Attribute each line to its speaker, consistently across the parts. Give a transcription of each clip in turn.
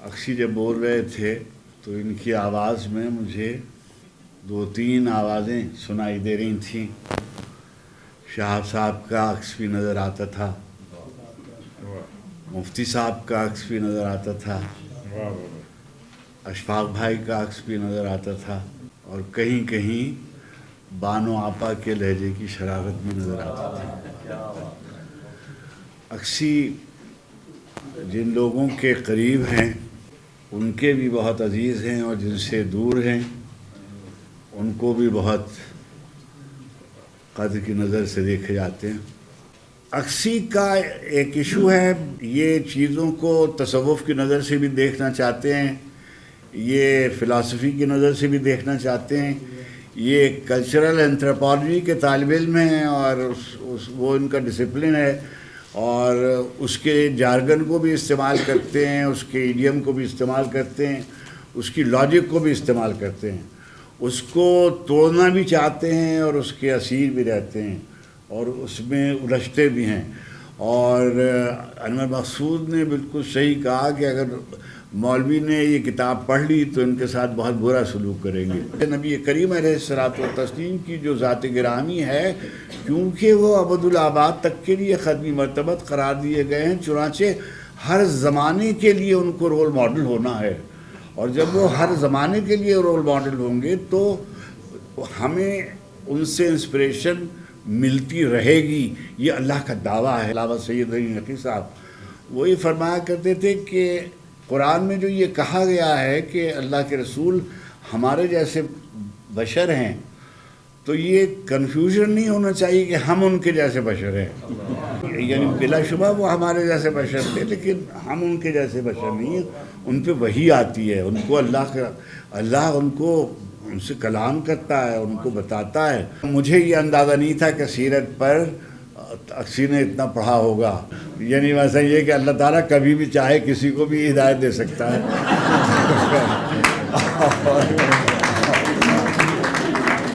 Speaker 1: अक्सी जब बोल रहे थे तो इनकी आवाज़ में मुझे दो तीन आवाज़ें सुनाई दे रही थीं। शाह साहब का अक्स भी नज़र आता था, मुफ्ती साहब का अक्स भी नज़र आता था, अशफाक भाई का अक्स भी नज़र आता था, और कहीं कहीं बानो आपा के लहजे की शरारत भी नज़र आता था। अक्सी जिन लोगों के करीब हैं उनके भी बहुत अजीज़ हैं, और जिनसे दूर हैं उनको भी बहुत कद्र की नज़र से देखे जाते हैं। अक्सी का एक इशू है, ये चीज़ों को तसव्वुफ़ की नज़र से भी देखना चाहते हैं, ये फ़िलासफ़ी की नज़र से भी देखना चाहते हैं, ये कल्चरल एंथ्रोपोलॉजी के तालिब इल्म हैं और वो इनका डिसिप्लिन है, और उसके जार्गन को भी इस्तेमाल करते हैं, उसके इडियम को भी इस्तेमाल करते हैं, उसकी लॉजिक को भी इस्तेमाल करते हैं, उसको तोड़ना भी चाहते हैं और उसके असीर भी रहते हैं और उसमें उलझते भी हैं। और अनवर मकसूद ने बिल्कुल सही कहा कि अगर मौलवी ने ये किताब पढ़ ली तो इनके साथ बहुत बुरा सलूक करेंगे। नबी करीम अलैहिस्सलातु व तस्लीम की जो ज़ात गिरामी है, क्योंकि वो अबदुल आबाद तक के लिए ख़त्मी मर्तबत करार दिए गए हैं, चुनांचे हर ज़माने के लिए उनको रोल मॉडल होना है, और जब वो हर ज़माने के लिए रोल मॉडल होंगे तो हमें उनसे इंस्पिरेशन मिलती रहेगी। ये अल्लाह का दावा है। अल्लामा सैयद अली नक़वी साहब वही फरमाया करते थे कि कुरान में जो ये कहा गया है कि अल्लाह के रसूल हमारे जैसे बशर हैं, तो ये कन्फ्यूजन नहीं होना चाहिए कि हम उनके जैसे बशर हैं, यानी बिलाशुबा वो हमारे जैसे बशर थे, लेकिन हम उनके जैसे बशर नहीं हैं। उन पे वही आती है, उनको अल्लाह उनको उनसे कलाम करता है, उनको बताता है। मुझे ये अंदाज़ा नहीं था कि सीरत पर अक्सी ने इतना पढ़ा होगा, यानी वैसा ये कि अल्लाह ताला कभी भी चाहे किसी को भी हिदायत दे सकता है।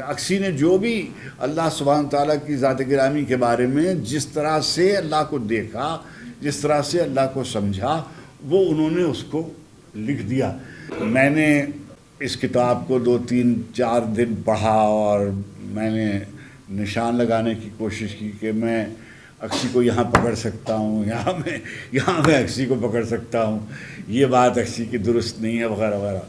Speaker 1: अक्सी ने जो भी अल्लाह सुब्हान ताला की ज़ात गिरामी के बारे में जिस तरह से अल्लाह को देखा, जिस तरह से अल्लाह को समझा, वो उन्होंने उसको लिख दिया। मैंने इस किताब को 2-3-4 दिन पढ़ा और मैंने निशान लगाने की कोशिश की कि मैं अक्सी को यहाँ पकड़ सकता हूँ, यहाँ मैं अक्सी को पकड़ सकता हूँ, ये बात अक्सी की दुरुस्त नहीं है, वगैरह वगैरह।